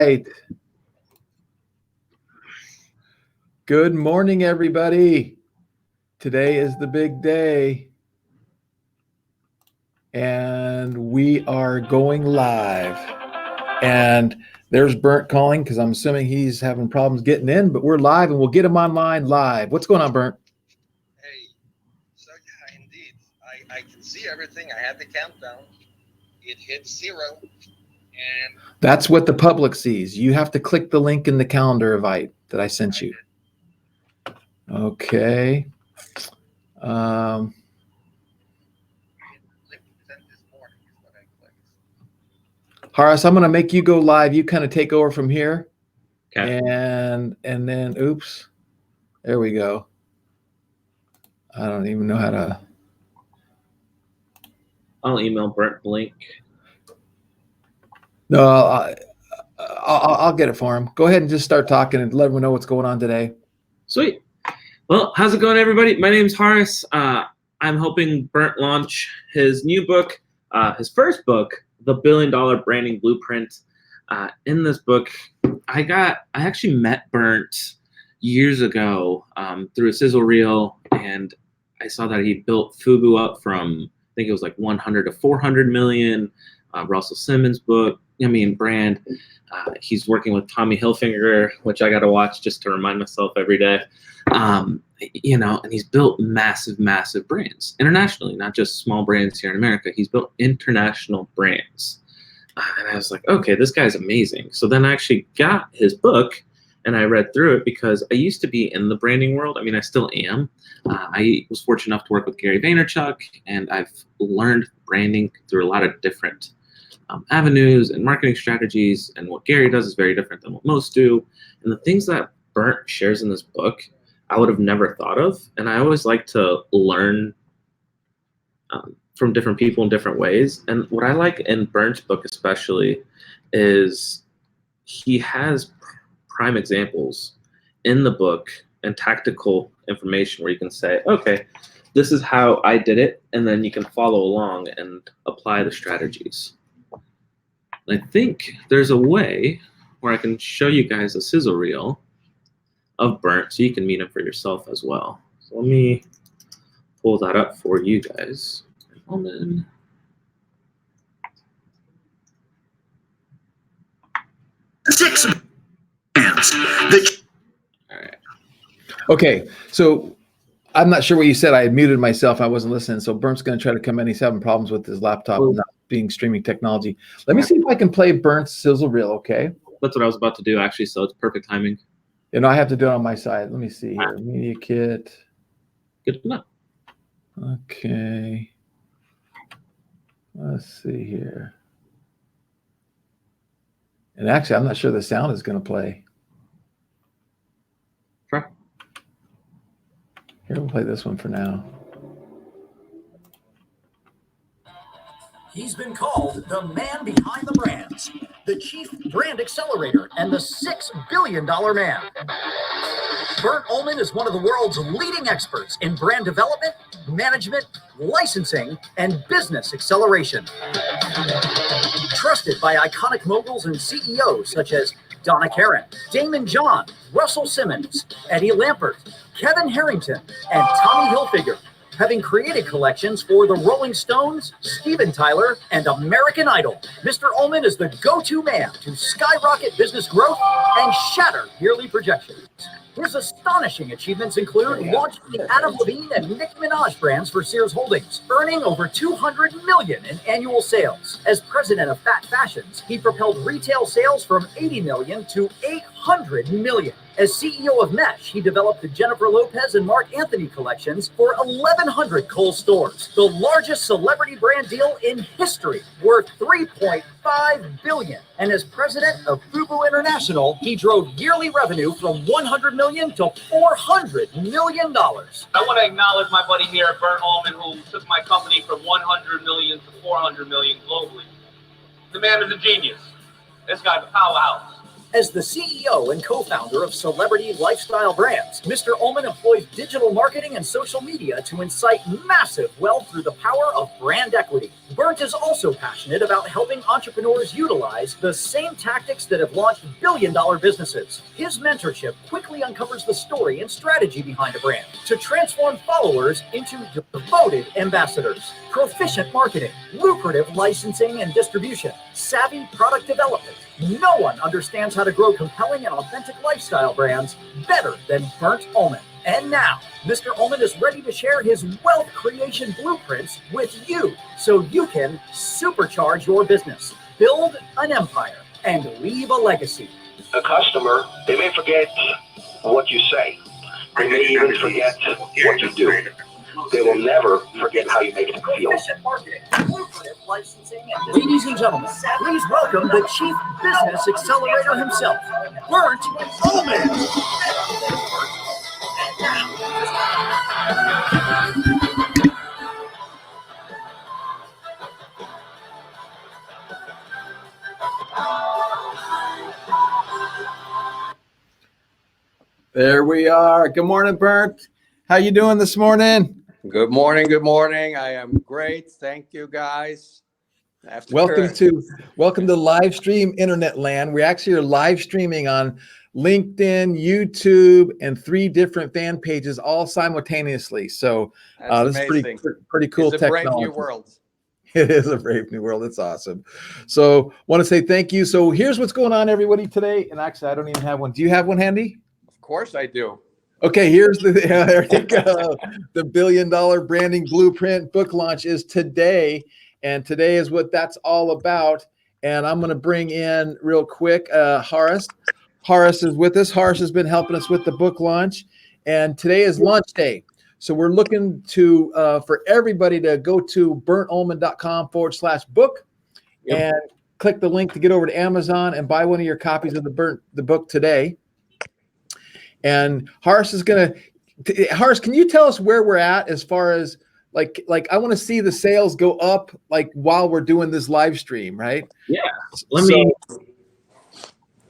right. Good morning, everybody. Today is the big day. And we are going live. And there's Bernt calling because I'm assuming he's having problems getting in, but we're live and we'll get him online live. What's going on, Bernt? Hey, so yeah, indeed. I can see everything. I had the countdown. It hit 0. And that's what the public sees. You have to click the link in the calendar invite that I sent you. Okay. Horace, I'm going to make you go live. You kind of take over from here. Okay. And then, oops, there we go. I don't even know how to. I'll email Bernt Blink. No, I'll get it for him. Go ahead and just start talking and let everyone know what's going on today. Sweet. Well, how's it going, everybody? My name's Horace. I'm helping Bernt launch his new book, his first book, The $1 Billion Branding Blueprint. In this book, I actually met Bernt years ago through a sizzle reel, and I saw that he built Fubu up from, I think it was like 100 to 400 million. Russell Simmons book, brand. He's working with Tommy Hilfiger, which I got to watch just to remind myself every day. And he's built massive, massive brands internationally, not just small brands here in America. He's built international brands. And I was like, okay, this guy's amazing. So then I actually got his book and I read through it because I used to be in the branding world. I still am. I was fortunate enough to work with Gary Vaynerchuk, and I've learned branding through a lot of different avenues and marketing strategies. And what Gary does is very different than what most do. And the things that Bernt shares in this book, I would have never thought of. And I always like to learn from different people in different ways. And what I like in Bernt's book especially is he has prime examples in the book and tactical information where you can say, okay, this is how I did it. And then you can follow along and apply the strategies. I think there's a way where I can show you guys a sizzle reel of Bernt so you can meet him for yourself as well. So let me pull that up for you guys. The six bands. All right. Okay, so I'm not sure what you said. I had muted myself. I wasn't listening. So Bernt's going to try to come in. He's having problems with his laptop not being streaming technology. Let me see if I can play Bernt's sizzle reel, okay? That's what I was about to do, actually, so it's perfect timing. I have to do it on my side. Let me see here. Media kit. Good enough. Okay. Let's see here. And actually, I'm not sure the sound is going to play. Sure. Here, we'll play this one for now. He's been called the man behind the brands, the chief brand accelerator, and the $6 billion man. Bernt Ullmann is one of the world's leading experts in brand development, management, licensing, and business acceleration. Trusted by iconic moguls and CEOs such as Donna KARAN, Damon John, Russell Simmons, Eddie Lampert, Kevin Harrington, and Tommy Hilfiger, having created collections for the Rolling Stones, Steven Tyler, and American Idol. Mr. Ullmann is the go-to man to skyrocket business growth and shatter yearly projections. His astonishing achievements include launching the Adam Levine and Nicki Minaj brands for Sears Holdings, earning over $200 million in annual sales. As president of Fat Fashions, he propelled retail sales from $80 million to $800 million. As CEO of Mesh, he developed the Jennifer Lopez and Mark Anthony collections for 1,100 Kohl's stores, the largest celebrity brand deal in history, worth $3.5 billion. And as president of Fubu International, he drove yearly revenue from $100 million to $400 million. I want to acknowledge my buddy here at Bernt Ullmann, who took my company from 100 million to 400 million globally. The man is a genius. This guy's a powerhouse. As the CEO and co-founder of Celebrity Lifestyle Brands, Mr. Ullmann employs digital marketing and social media to incite massive wealth through the power of brand equity. Bernt is also passionate about helping entrepreneurs utilize the same tactics that have launched billion-dollar businesses. His mentorship quickly uncovers the story and strategy behind a brand to transform followers into devoted ambassadors. Proficient marketing, lucrative licensing and distribution, savvy product development. No one understands how to grow compelling and authentic lifestyle brands better than Bernt Ullmann. And now, Mr. Ullmann is ready to share his wealth creation blueprints with you so you can supercharge your business, build an empire, and leave a legacy. A customer, they may forget what you say. They may even forget what you do. They will never forget how you make them feel. Proficient marketing, lucrative licensing, and ladies and gentlemen, please welcome the Chief Business Accelerator himself, Bernt Ullmann. There we are. Good morning, Bernt. How you doing this morning? Good morning. Good morning. I am great. Thank you, guys. Welcome to live stream internet land. We actually are live streaming on LinkedIn, YouTube, and 3 different fan pages all simultaneously. So this is pretty cool it's a technology. brave new world. It is a brave new world. It's awesome. So want to say thank you. So here's what's going on, everybody, today. And actually, I don't even have one. Do you have one handy? Of course I do. Okay, here's there you go. The $1 billion branding blueprint book launch is today. And today is what that's all about. And I'm going to bring in real quick Horace. Horace is with us. Horace has been helping us with the book launch. And today is launch day. So we're looking to for everybody to go to berntullmann.com/book and click the link to get over to Amazon and buy one of your copies of the book today. And Horace is going to, Horace, can you tell us where we're at as far as like I want to see the sales go up like while we're doing this live stream, right? Yeah.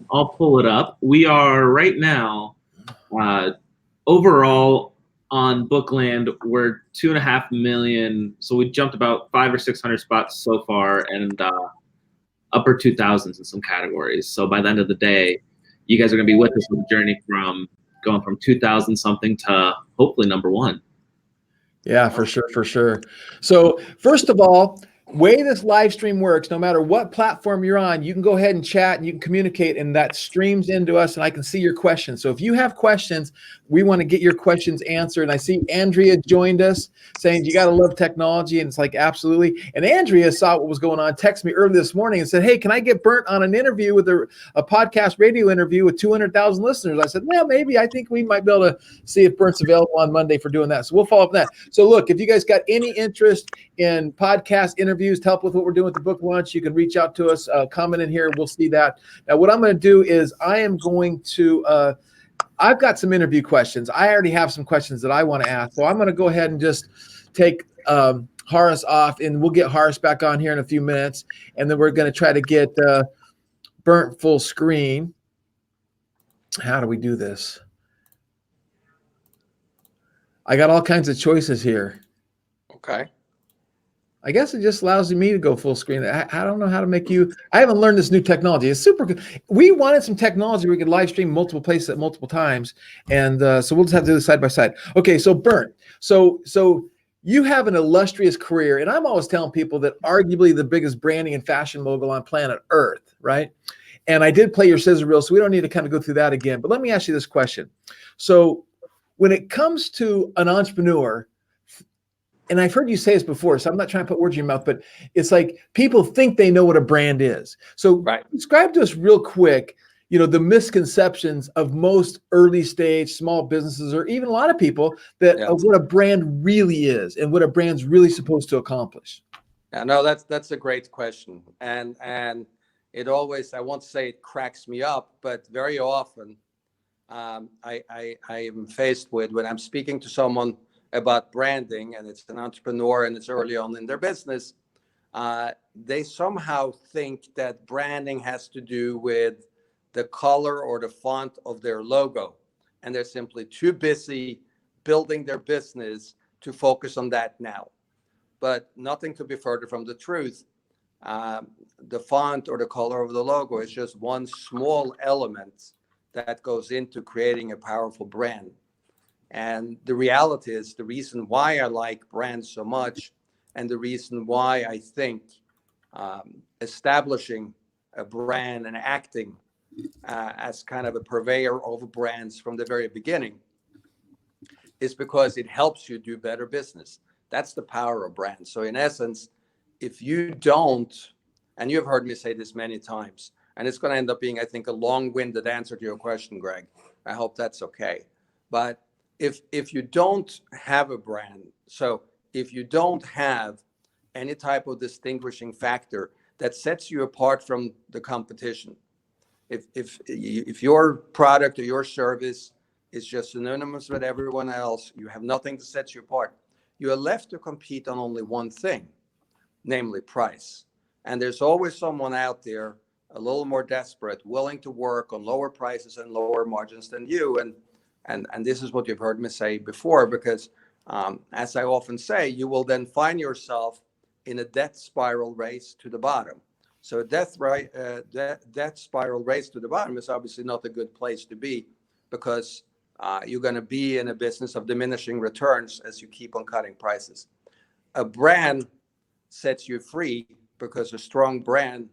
I'll pull it up. We are right now, overall on Bookland, we're 2.5 million. So we jumped about 500 or 600 spots so far and upper 2000s in some categories. So by the end of the day, you guys are going to be with us on the journey from going from 2000 something to hopefully #1. Yeah, for sure. So first of all, way this live stream works, no matter what platform you're on, you can go ahead and chat and you can communicate, and that streams into us and I can see your questions. So if you have questions, we want to get your questions answered. And I see Andrea joined us saying, you got to love technology. And it's like, absolutely. And Andrea saw what was going on, texted me early this morning and said, hey, can I get Bernt on an interview with a podcast radio interview with 200,000 listeners? I said, well, maybe. I think we might be able to see if Bernt's available on Monday for doing that. So we'll follow up on that. So look, if you guys got any interest in podcast interviews to help with what we're doing with the book launch, you can reach out to us, comment in here. We'll see that. Now, what I'm going to do is I am going to, I've got some interview questions. I already have some questions that I want to ask. So I'm going to go ahead and just take Horace off, and we'll get Horace back on here in a few minutes. And then we're going to try to get Bernt full screen. How do we do this? I got all kinds of choices here. Okay. I guess it just allows me to go full screen. I don't know how to make you. I haven't learned this new technology. It's super good. We wanted some technology where we could live stream multiple places at multiple times, and so we'll just have to do this side by side. Okay, so Bernt, so you have an illustrious career, and I'm always telling people that arguably the biggest branding and fashion mogul on planet Earth, right? And I did play your scissor reel, so we don't need to kind of go through that again. But let me ask you this question: so when it comes to an entrepreneur, and I've heard you say this before, so I'm not trying to put words in your mouth, but it's like people think they know what a brand is. So describe to us real quick, you know, the misconceptions of most early stage small businesses, or even a lot of people, that of what a brand really is and what a brand's really supposed to accomplish. Yeah, no, that's a great question. And it always, I won't say it cracks me up, but very often I am faced with, when I'm speaking to someone about branding, and it's an entrepreneur and it's early on in their business, they somehow think that branding has to do with the color or the font of their logo. And they're simply too busy building their business to focus on that now. But nothing could be further from the truth. The font or the color of the logo is just one small element that goes into creating a powerful brand. And the reality is, the reason why I like brands so much, and the reason why I think establishing a brand and acting as kind of a purveyor of brands from the very beginning, is because it helps you do better business. That's the power of brands. So in essence, if you don't, and you've heard me say this many times, and it's going to end up being, I think, a long-winded answer to your question, Greg. I hope that's okay. But if you don't have a brand, so if you don't have any type of distinguishing factor that sets you apart from the competition, if your product or your service is just synonymous with everyone else, you have nothing to set you apart, you are left to compete on only one thing, namely price. And there's always someone out there a little more desperate, willing to work on lower prices and lower margins than you. And this is what you've heard me say before, because as I often say, you will then find yourself in a death spiral race to the bottom. So a death spiral race to the bottom is obviously not a good place to be, because you're going to be in a business of diminishing returns as you keep on cutting prices. A brand sets you free, because a strong brand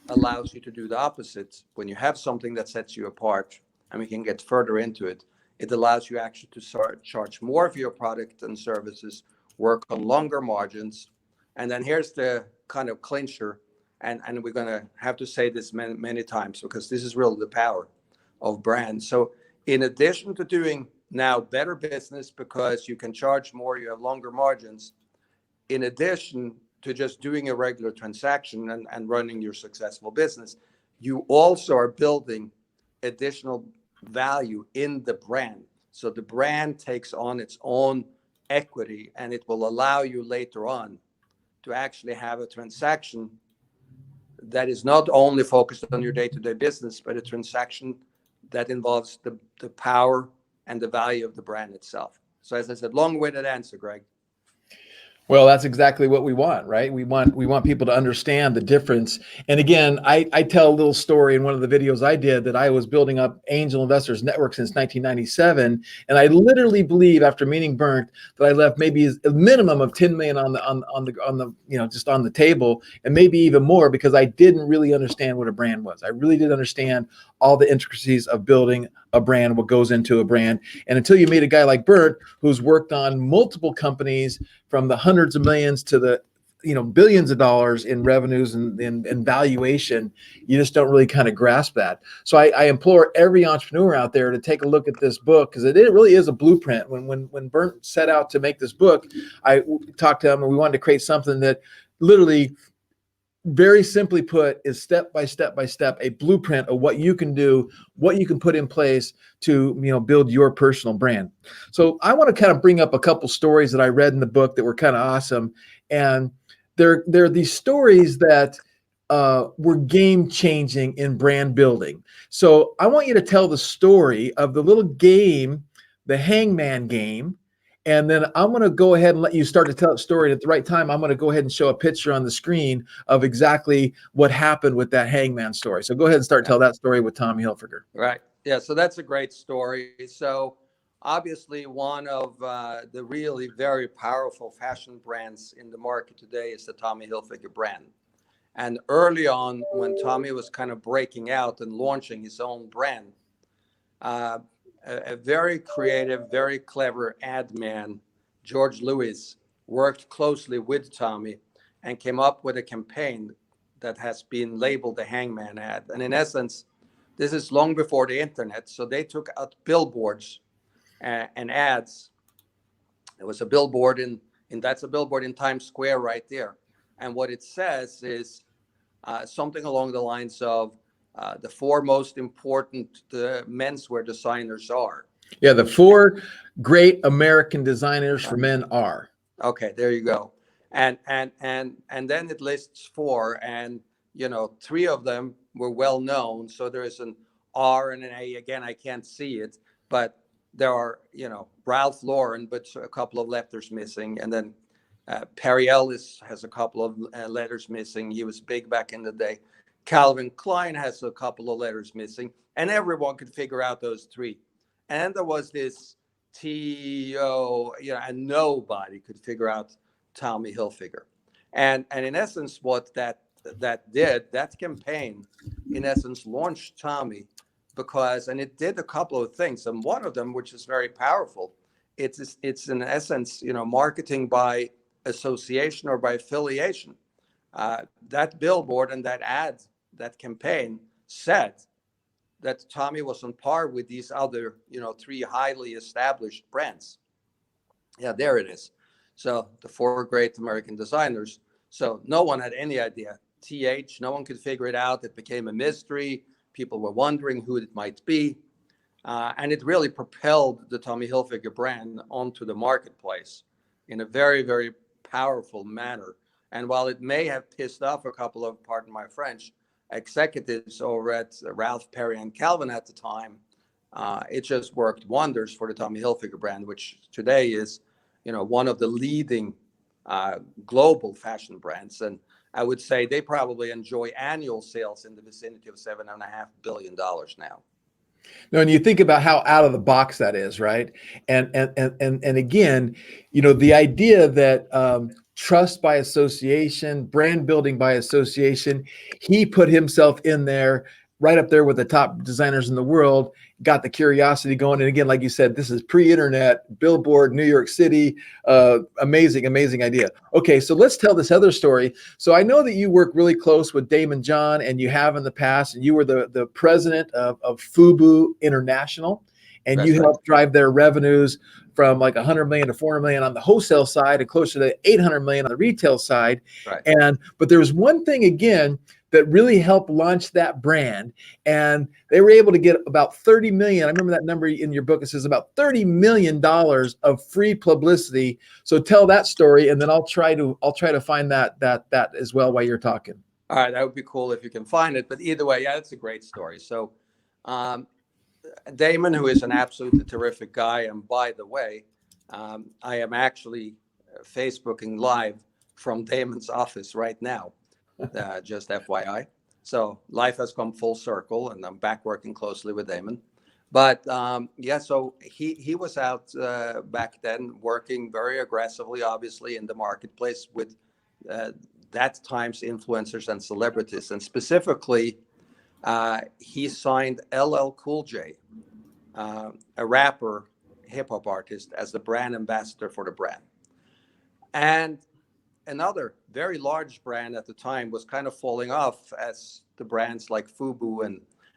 allows you to do the opposite. When you have something that sets you apart, and we can get further into it, it allows you actually to start charge more for your product and services, work on longer margins. And then here's the kind of clincher, and we're going to have to say this many, many times, because this is really the power of brands. So in addition to doing now better business because you can charge more, you have longer margins, in addition to just doing a regular transaction and running your successful business, you also are building additional value in the brand. So the brand takes on its own equity, and it will allow you later on to actually have a transaction that is not only focused on your day-to-day business, but a transaction that involves the power and the value of the brand itself. So as I said, long-winded answer, Greg. Well, that's exactly what we want, right? We want people to understand the difference. And again, I tell a little story in one of the videos I did that I was building up Angel Investors Network since 1997, and I literally believe, after meeting Bernt, that I left maybe a minimum of 10 million on the just on the table, and maybe even more, because I didn't really understand what a brand was. I really didn't understand all the intricacies of building a brand, what goes into a brand. And until you meet a guy like Bernt, who's worked on multiple companies from the hundreds of millions to the billions of dollars in revenues and valuation, you just don't really kind of grasp that. So I implore every entrepreneur out there to take a look at this book, because it really is a blueprint. When Bernt set out to make this book, I talked to him, and we wanted to create something that literally, very simply put, is step by step a blueprint of what you can do, what you can put in place to build your personal brand. So I want to kind of bring up a couple stories that I read in the book that were kind of awesome, and they're these stories that were game changing in brand building. So I want you to tell the story of the little game, the hangman game. And then I'm going to go ahead and let you start to tell the story. And at the right time, I'm going to go ahead and show a picture on the screen of exactly what happened with that hangman story. So go ahead and start tell that story with Tommy Hilfiger. Right. Yeah. So that's a great story. So obviously, one of the really very powerful fashion brands in the market today is the Tommy Hilfiger brand. And early on, when Tommy was kind of breaking out and launching his own brand, a very creative, very clever ad man, George Lewis, worked closely with Tommy and came up with a campaign that has been labeled the Hangman ad. And in essence, this is long before the internet. So they took out billboards and ads. It was a billboard that's a billboard in Times Square right there. And what it says is something along the lines of, the four most important menswear designers are. Yeah, the four great American designers for men are. Okay, there you go. And then it lists four, and three of them were well known. So there is an R and an A. Again, I can't see it, but there are, Ralph Lauren, but a couple of letters missing. And then Perry Ellis has a couple of letters missing. He was big back in the day. Calvin Klein has a couple of letters missing, and everyone could figure out those three. And there was this T-O, and nobody could figure out Tommy Hilfiger. And in essence, what that campaign, in essence, launched Tommy because, and it did a couple of things. And one of them, which is very powerful, it's in essence, marketing by association or by affiliation. That billboard and that ad, that campaign said that Tommy was on par with these other, three highly established brands. Yeah, there it is. So the four great American designers. So no one had any idea. TH, no one could figure it out. It became a mystery. People were wondering who it might be. And it really propelled the Tommy Hilfiger brand onto the marketplace in a very, very powerful manner. And while it may have pissed off a couple of, pardon my French, executives over at Ralph, Perry, and Calvin at the time, it just worked wonders for the Tommy Hilfiger brand, which today is, one of the leading global fashion brands. And I would say they probably enjoy annual sales in the vicinity of $7.5 billion now. No, and you think about how out of the box that is, right? And again, the idea that trust by association, brand building by association, he put himself in there, right up there with the top designers in the world, got the curiosity going. And again, like you said, this is pre-internet, billboard, New York City. Amazing idea. Okay, so let's tell this other story. So I know that you work really close with Daymond John, and you have in the past, and you were the president of FUBU International, and That's you right. helped drive their revenues from like 100 million to 400 million on the wholesale side and closer to 800 million on the retail side. Right. But there was one thing again that really helped launch that brand, and they were able to get about 30 million. I remember that number in your book. It says about $30 million of free publicity. So tell that story, and then I'll try to find that as well while you're talking. All right, that would be cool if you can find it. But either way, yeah, it's a great story. So Damon, who is an absolutely terrific guy, and by the way, I am actually Facebooking live from Damon's office right now. Just FYI. So life has come full circle, and I'm back working closely with Damon. But so he was out back then working very aggressively, obviously, in the marketplace with that time's influencers and celebrities. And specifically, he signed LL Cool J, a rapper, hip hop artist, as the brand ambassador for the brand. And another very large brand at the time was kind of falling off as the brands like FUBU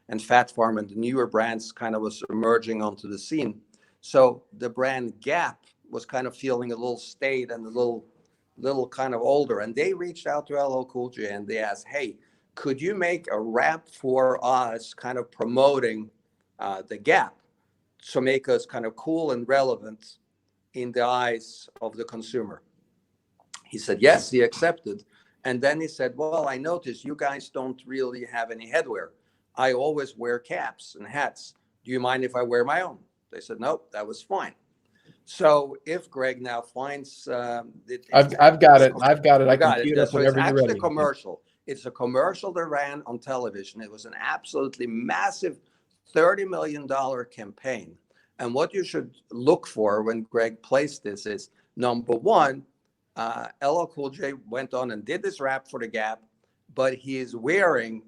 and Fat Farm and the newer brands kind of was emerging onto the scene. So the brand Gap was kind of feeling a little staid and a little kind of older. And they reached out to LL Cool J and they asked, hey, could you make a rap for us kind of promoting the Gap to make us kind of cool and relevant in the eyes of the consumer? He said, yes, he accepted. And then he said, well, I noticed you guys don't really have any headwear. I always wear caps and hats. Do you mind if I wear my own? They said, nope, that was fine. So if Greg now finds I've got it. I can queue it up So whenever it's you're actually ready. a commercial. It's a commercial that ran on television. It was an absolutely massive $30 million campaign. And what you should look for when Greg placed this is, number one, LL Cool J went on and did this rap for the Gap, but he is wearing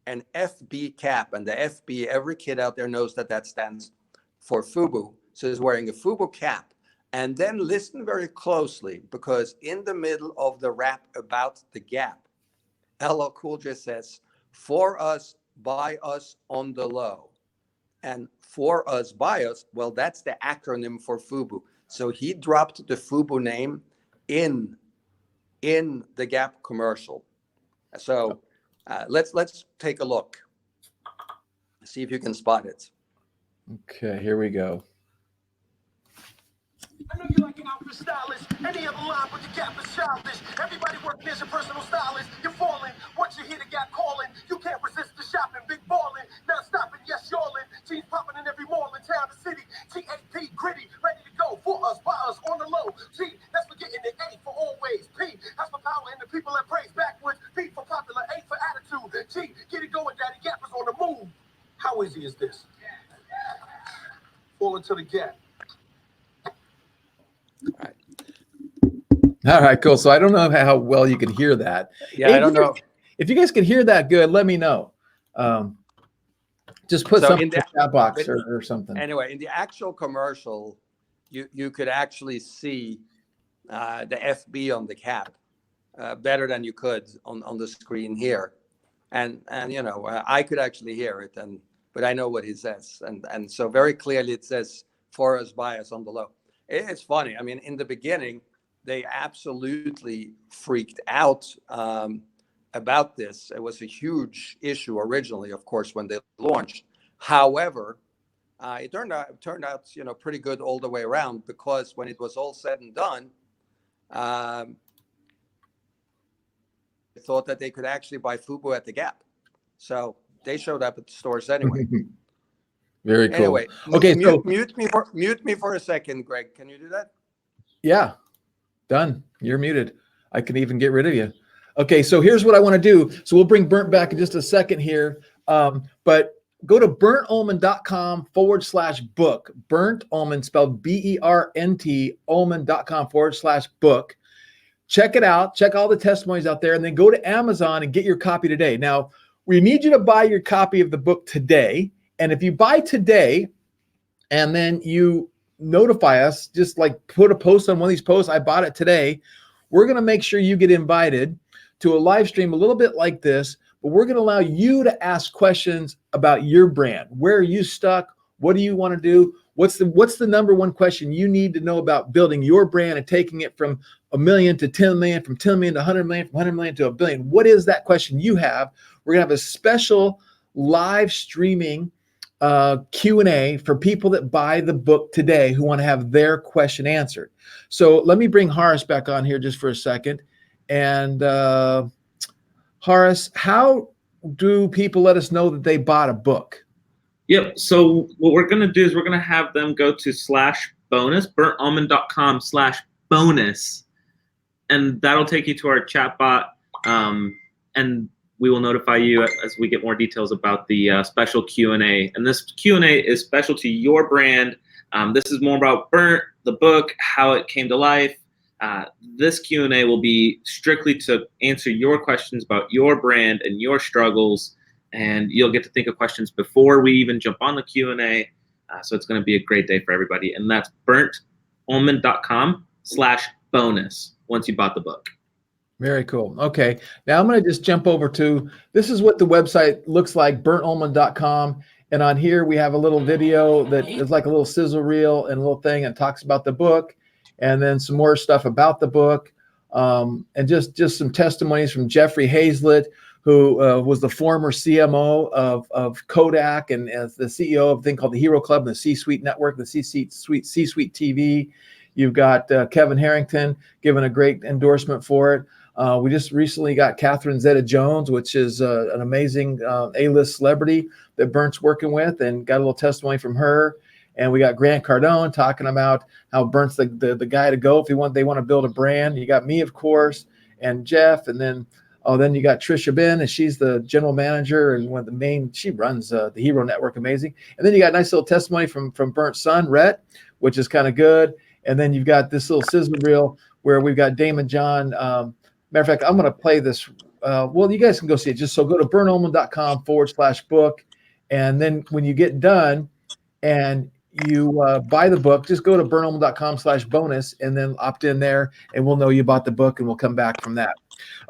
an FB cap. And the FB, every kid out there knows that stands for FUBU. So he's wearing a FUBU cap. And then listen very closely, because in the middle of the rap about the Gap, LL Cool J says, for us, by us, on the low. And for us, by us, well, that's the acronym for FUBU. So he dropped the FUBU name in the Gap commercial. So let's take a look. See if you can spot it. Okay, here we go. I know you like an outfit stylist. Any other line, but the Gap is childish. Everybody working as a personal stylist. You're falling. Once you hear the Gap calling, you can't resist the shopping. Big balling, not stopping, yes, y'allin'. Jeans popping in every mall in town and city. TAP, gritty, ready to go. For us, by us, on the low. G, that's for getting it. A for always. P, that's for power and the people that praise backwards. P for popular, A for attitude. G, get it going, Daddy. Gap is on the move. How easy is this? Fall into the Gap. All right, cool. So I don't know how well you can hear that. Yeah, I don't know. If you guys can hear that good, let me know. Just put So something in in the- the chat box or something. Anyway, in the actual commercial, you could actually see the FB on the cap better than you could on the screen here, and you know I could actually hear it, but I know what he says, and so very clearly it says for us, by us on the low. It's funny. I mean, in the beginning, they absolutely freaked out about this. It was a huge issue originally, of course, when they launched. However, it turned out, you know, pretty good all the way around, because when it was all said and done, they thought that they could actually buy FUBU at the Gap. So they showed up at the stores anyway. Very cool. Anyway, Okay, so mute me for a second, Greg. Can you do that? yeah, done. You're muted. I can even get rid of you. Okay, so here's what I want to do. So we'll bring Bernt back in just a second here. But go to BerntUllmann.com/book. Bernt Ullmann, spelled BERNT, Ullmann.com/book. Check it out. Check all the testimonies out there, and then go to Amazon and get your copy today. Now, we need you to buy your copy of the book today. And if you buy today and then you notify us, just like put a post on one of these posts, I bought it today, we're going to make sure you get invited to a live stream a little bit like this, but we're going to allow you to ask questions about your brand. Where are you stuck? What do you want to do? What's the number one question you need to know about building your brand and taking it from 1 million to 10 million, from 10 million to 100 million, from 100 million to 1 billion? What is that question you have? We're going to have a special live streaming Q&A for people that buy the book today who want to have their question answered. So let me bring Horace back on here just for a second. And Horace, how do people let us know that they bought a book? Yep. So what we're going to do is we're going to have them go to /bonus, BerntUllmann.com/bonus, and that'll take you to our chat bot. And we will notify you as we get more details about the special Q&A. And this Q&A is special to your brand. This is more about Bernt, the book, how it came to life. This Q&A will be strictly to answer your questions about your brand and your struggles. And you'll get to think of questions before we even jump on the Q&A. So it's going to be a great day for everybody. And that's BerntUllmann.com/bonus once you bought the book. Very cool. Okay. Now I'm going to just jump over to, this is what the website looks like, BerntUllmann.com. And on here, we have a little video that is like a little sizzle reel and a little thing and talks about the book, and then some more stuff about the book. And just some testimonies from Jeffrey Hazlett, who was the former CMO of Kodak and as the CEO of a thing called the Hero Club and the C-Suite Network, the C-Suite TV. You've got Kevin Harrington giving a great endorsement for it. We just recently got Catherine Zeta-Jones, which is an amazing A-list celebrity that Bernt's working with, and got a little testimony from her. And we got Grant Cardone talking about how Bernt's the guy to go if they want to build a brand. You got me, of course, and Jeff, and then you got Trisha Ben, and she's the general manager and one of the main. She runs the Hero Network, amazing. And then you got a nice little testimony from Bernt's son, Rhett, which is kind of good. And then you've got this little sizzle reel where we've got Damon John. Matter of fact, I'm going to play this. Well, you guys can go see it. Just so go to BerntUllmann.com/book. And then when you get done and you buy the book, just go to BerntUllmann.com/bonus and then opt in there, and we'll know you bought the book, and we'll come back from that.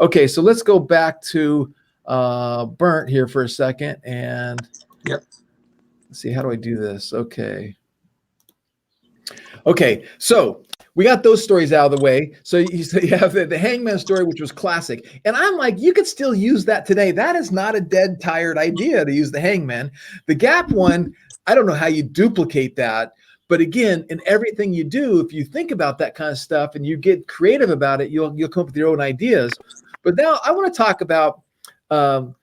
Okay, so let's go back to Bernt here for a second. And Yep. Let's see, how do I do this? Okay, so we got those stories out of the way. So you have the hangman story, which was classic. And I'm like, you could still use that today. That is not a dead, tired idea to use the hangman. The Gap one, I don't know how you duplicate that, But again, in everything you do, if you think about that kind of stuff and you get creative about it, you'll come up with your own ideas. But now I want to talk about,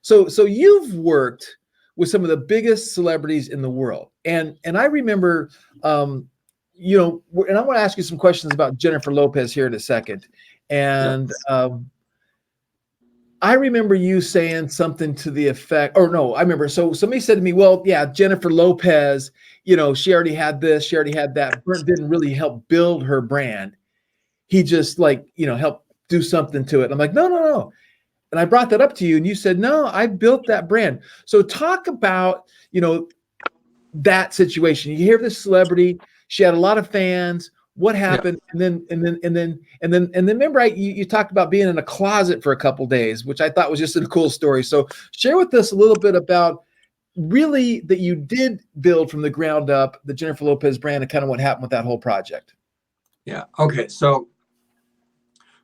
so you've worked with some of the biggest celebrities in the world. And I remember, you know, and I want to ask you some questions about Jennifer Lopez here in a second. And I remember you saying something to the effect, or no, I remember. So somebody said to me, well, yeah, Jennifer Lopez, you know, she already had this, she already had that. Bernt didn't really help build her brand. He just like, you know, helped do something to it. I'm like, no. And I brought that up to you and you said, no, I built that brand. So talk about, you know, that situation. You hear this celebrity, she had a lot of fans. What happened? Yeah. And then remember, you talked about being in a closet for a couple days, which I thought was just a cool story. So share with us a little bit about really that you did build from the ground up the Jennifer Lopez brand and kind of what happened with that whole project. Yeah. Okay. So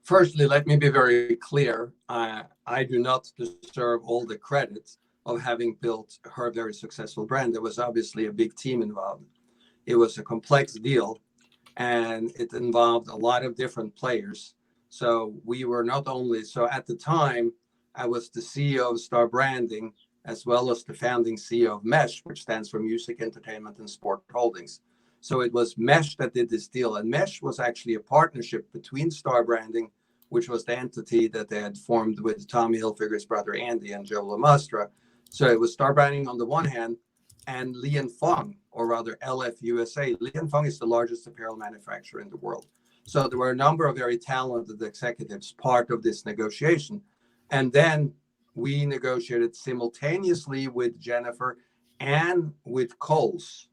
firstly, let me be very clear. I do not deserve all the credit of having built her very successful brand. There was obviously a big team involved. It was a complex deal. And it involved a lot of different players. So we were not only, so at the time, I was the CEO of Star Branding, as well as the founding CEO of MESH, which stands for Music, Entertainment, and Sport Holdings. So it was MESH that did this deal. And MESH was actually a partnership between Star Branding, which was the entity that they had formed with Tommy Hilfiger's brother Andy and Joe LaMastra. So it was Star Branding on the one hand, and Li & Fung, or rather LF USA. Li & Fung is the largest apparel manufacturer in the world. So there were a number of very talented executives part of this negotiation. And then we negotiated simultaneously with Jennifer and with Kohl's.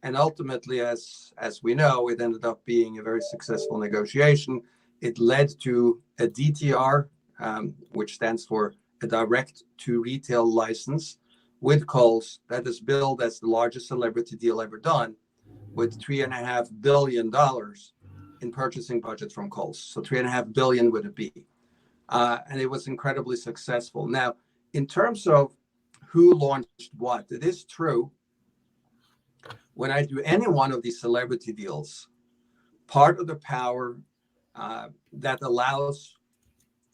And ultimately, as we know, it ended up being a very successful negotiation. It led to a DTR, which stands for a direct to retail license, with Kohl's that is billed as the largest celebrity deal ever done, with $3.5 billion in purchasing budget from Kohl's. So $3.5 billion with a B. And it was incredibly successful. Now, in terms of who launched what, it is true. When I do any one of these celebrity deals, part of the power that allows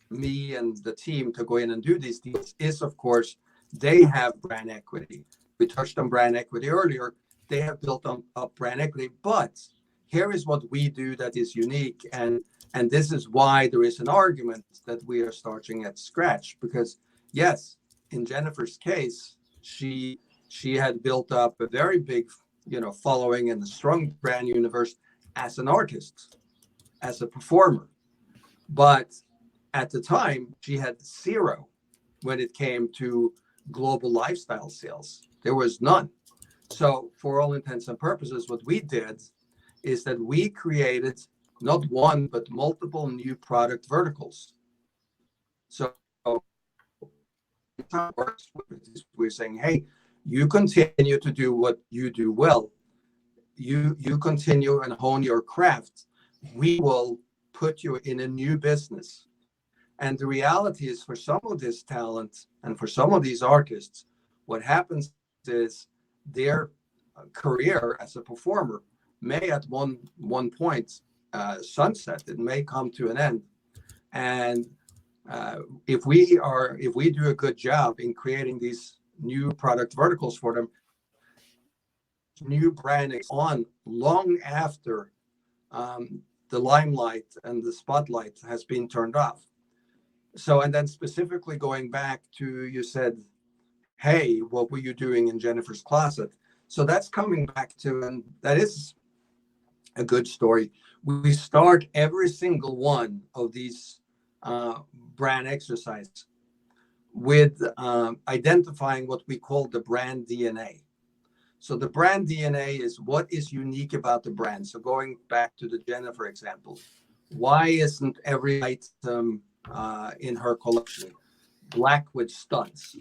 me and the team to go in and do these deals is, of course, they have brand equity. We touched on brand equity earlier. They have built up brand equity. But here is what we do that is unique. And this is why there is an argument that we are starting at scratch. Because, yes, in Jennifer's case, she had built up a very big, following in the strong brand universe as an artist, as a performer. But at the time, she had zero when it came to global lifestyle sales. There was none. So for all intents and purposes, what we did is that we created not one, but multiple new product verticals. So we're saying, hey, you continue to do what you do well. You continue and hone your craft. We will put you in a new business. And the reality is, for some of this talent and for some of these artists, what happens is their career as a performer may at one point sunset. It may come to an end. And if we do a good job in creating these new product verticals for them, new branding on long after the limelight and the spotlight has been turned off. So, and then specifically going back to, you said, hey, what were you doing in Jennifer's closet? So that's coming back to, and that is a good story. We start every single one of these brand exercises with identifying what we call the brand DNA. So the brand DNA is what is unique about the brand. So going back to the Jennifer example, why isn't every item in her collection black with studs?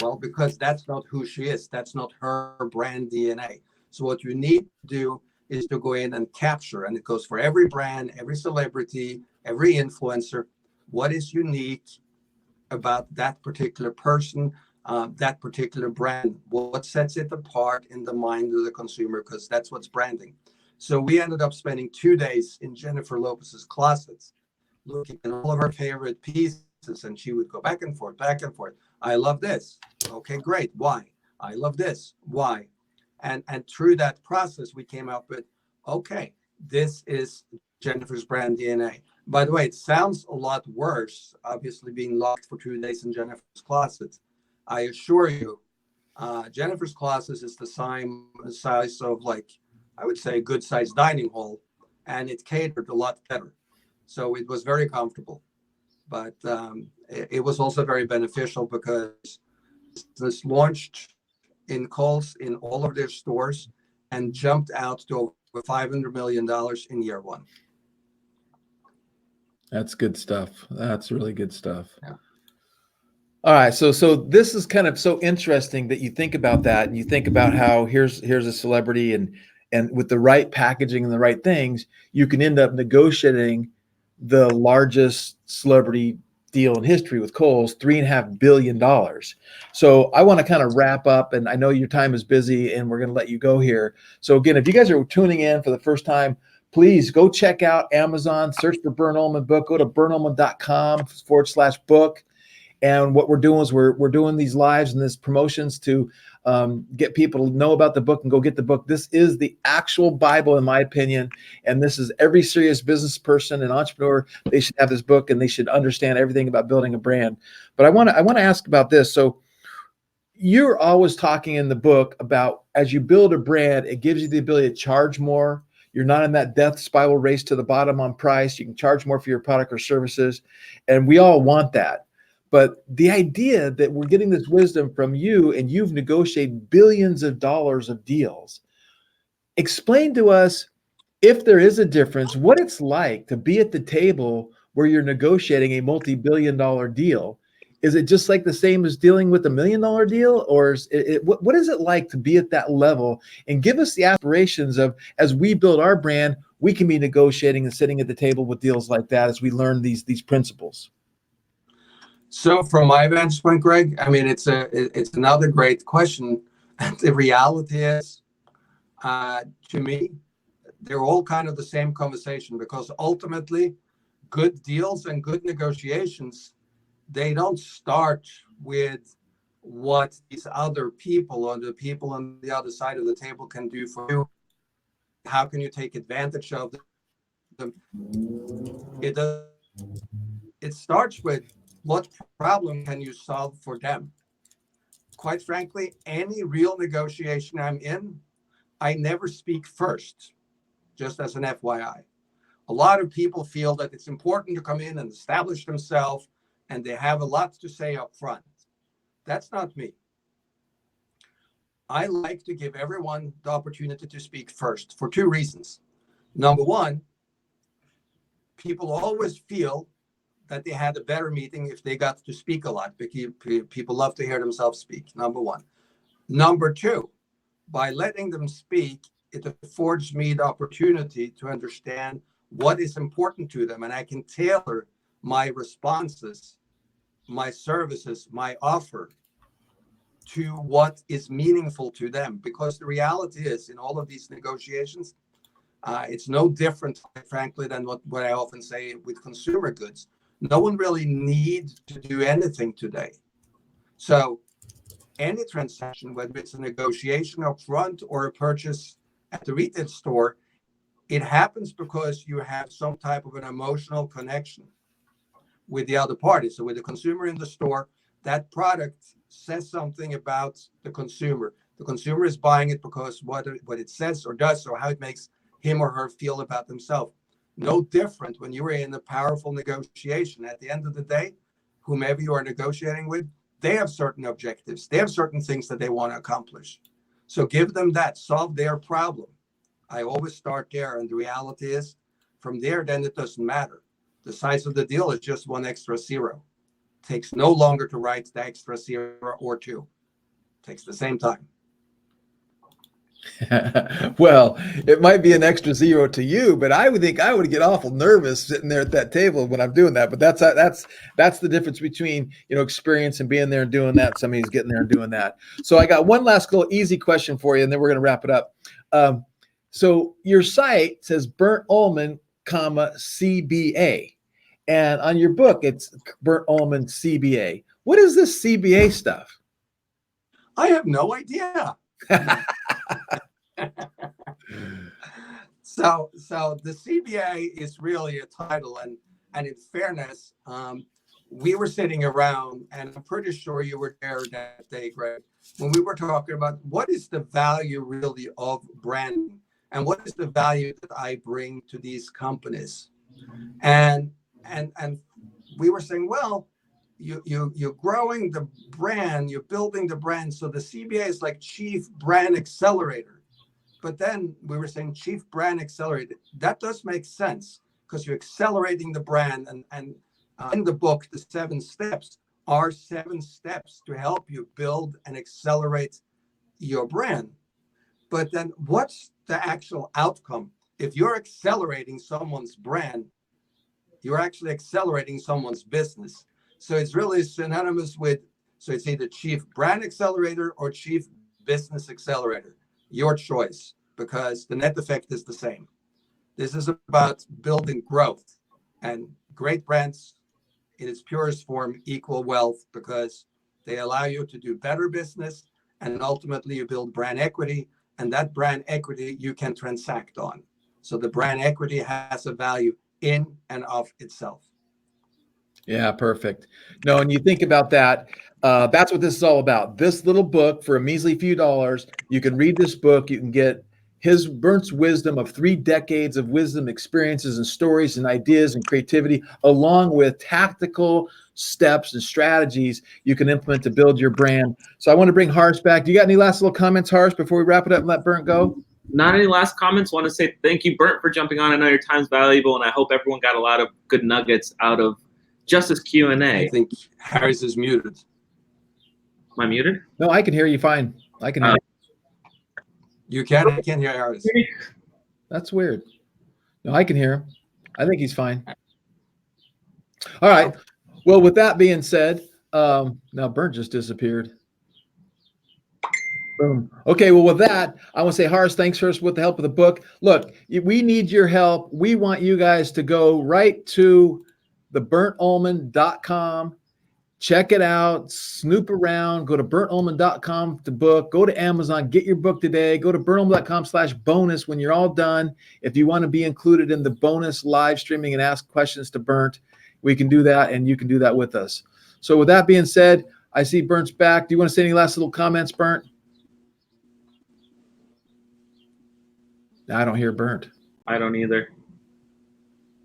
Well, because that's not who she is. That's not her brand DNA. So what you need to do is to go in and capture, and it goes for every brand, every celebrity, every influencer, what is unique about that particular person, that particular brand, what sets it apart in the mind of the consumer, because that's what's branding. So we ended up spending 2 days in Jennifer Lopez's closets, looking at all of her favorite pieces, and she would go back and forth, back and forth. I love this. Okay, great. Why? I love this. Why? And through that process, we came up with, okay, this is Jennifer's brand DNA. By the way, it sounds a lot worse, obviously being locked for 2 days in Jennifer's closet. I assure you, Jennifer's closet is the size of, like, I would say, a good-sized dining hall, and it catered a lot better. So it was very comfortable. But it was also very beneficial because this launched in Kohl's in all of their stores and jumped out to over $500 million in year one. That's good stuff. That's really good stuff. Yeah. All right. So this is kind of so interesting that you think about that, and you think about how here's a celebrity, and with the right packaging and the right things, you can end up negotiating the largest celebrity deal in history with Kohl's, $3.5 billion. So I want to kind of wrap up, and I know your time is busy and we're going to let you go here. So again, if you guys are tuning in for the first time, please go check out Amazon, search for Bernt Ullmann book, go to berntullmann.com/book. And what we're doing is we're doing these lives and these promotions to get people to know about the book and go get the book. This is the actual Bible, in my opinion. And this is every serious business person and entrepreneur. They should have this book, and they should understand everything about building a brand. But I want to ask about this. So you're always talking in the book about, as you build a brand, it gives you the ability to charge more. You're not in that death spiral race to the bottom on price. You can charge more for your product or services. And we all want that. But the idea that we're getting this wisdom from you, and you've negotiated billions of dollars of deals. Explain to us, if there is a difference, what it's like to be at the table where you're negotiating a multi-billion-dollar deal. Is it just like the same as dealing with $1 million deal, or is what is it like to be at that level? And give us the aspirations of, as we build our brand, we can be negotiating and sitting at the table with deals like that as we learn these principles. So from my vantage point, Greg, I mean, it's another great question. The reality is, to me, they're all kind of the same conversation, because ultimately good deals and good negotiations, they don't start with what these other people or the people on the other side of the table can do for you. How can you take advantage of them? It starts with, what problem can you solve for them? Quite frankly, any real negotiation I'm in, I never speak first, just as an FYI. A lot of people feel that it's important to come in and establish themselves, and they have a lot to say up front. That's not me. I like to give everyone the opportunity to speak first for 2 reasons. Number one, people always feel that they had a better meeting if they got to speak a lot, because people love to hear themselves speak, number one. Number two, by letting them speak, it affords me the opportunity to understand what is important to them, and I can tailor my responses, my services, my offer to what is meaningful to them. Because the reality is, in all of these negotiations, it's no different, frankly, than what I often say with consumer goods. No one really needs to do anything today. So any transaction, whether it's a negotiation up front or a purchase at the retail store, it happens because you have some type of an emotional connection with the other party. So with the consumer in the store, that product says something about the consumer. The consumer is buying it because what it says or does, or how it makes him or her feel about themselves. No different when you are in a powerful negotiation. At the end of the day, whomever you are negotiating with, they have certain objectives. They have certain things that they want to accomplish. So give them that, solve their problem. I always start there. And the reality is, from there, then it doesn't matter. The size of the deal is just 1 extra zero. It takes no longer to write the extra 0 or 2. It takes the same time. Well, it might be an extra 0 to you, but I would think I would get awful nervous sitting there at that table when I'm doing that. But that's the difference between, you know, experience and being there and doing that. Somebody's getting there and doing that. So I got one last little easy question for you, and then we're going to wrap it up. So your site says Bernt Ullmann, CBA, and on your book it's Bernt Ullmann CBA. What is this CBA stuff? I have no idea. So the CBA is really a title, and in fairness, we were sitting around, and I'm pretty sure you were there that day, Greg, when we were talking about what is the value really of branding, and what is the value that I bring to these companies, and we were saying, well, you're growing the brand, you're building the brand, so the CBA is like Chief Brand Accelerator. But then we were saying Chief Brand Accelerator. That does make sense because you're accelerating the brand. And in the book, the 7 steps are 7 steps to help you build and accelerate your brand. But then what's the actual outcome? If you're accelerating someone's brand, you're actually accelerating someone's business. So it's really synonymous with, so it's either Chief Brand Accelerator or Chief Business Accelerator. Your choice, because the net effect is the same. This is about building growth, and great brands in its purest form equal wealth because they allow you to do better business, and ultimately you build brand equity, and that brand equity you can transact on. So the brand equity has a value in and of itself. Yeah, perfect. No, and you think about that, that's what this is all about. This little book for a measly few dollars, you can read this book, you can get Bernt's wisdom of 3 decades of wisdom, experiences and stories and ideas and creativity, along with tactical steps and strategies you can implement to build your brand. So I want to bring Harsh back. Do you got any last little comments, Harsh, before we wrap it up and let Bernt go? Not any last comments. Want to say thank you, Bernt, for jumping on. I know your time's valuable, and I hope everyone got a lot of good nuggets out of just this Q&A. I think Harris is muted. Am I muted? No, I can hear you fine. I can hear you. You can? I can't hear Harris. That's weird. No, I can hear him. I think he's fine. All right. Well, with that being said, now Bernt just disappeared. Boom. Okay, well, with that, I want to say, Harsh, thanks first with the help of the book. Look, we need your help. We want you guys to go right to theBerntUllmann.com. Check it out, snoop around, go to BerntUllmann.com to book, go to Amazon, get your book today, go to BerntUllmann.com/bonus when you're all done. If you want to be included in the bonus live streaming and ask questions to Bernt, we can do that, and you can do that with us. So with that being said, I see Bernt's back. Do you want to say any last little comments, Bernt? I don't hear Bernt. I don't either.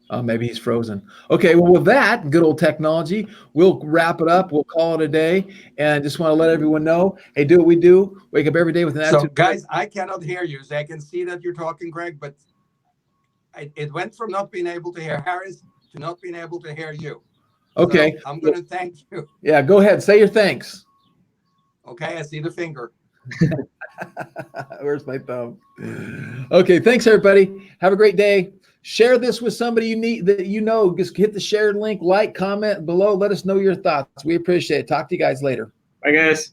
Oh, maybe he's frozen. Okay, well, with that, good old technology, we'll wrap it up. We'll call it a day. And just want to let everyone know, hey, do what we do. Wake up every day with an attitude. So, guys, I cannot hear you. So I can see that you're talking, Greg, but it went from not being able to hear Harris to not being able to hear you. Okay. So I'm going to thank you. Yeah, go ahead. Say your thanks. Okay, I see the finger. Where's my thumb? Okay, thanks, everybody. Have a great day. Share this with somebody you need that you know. Just hit the share link, like, comment below. Let us know your thoughts. We appreciate it. Talk to you guys later. Bye, guys.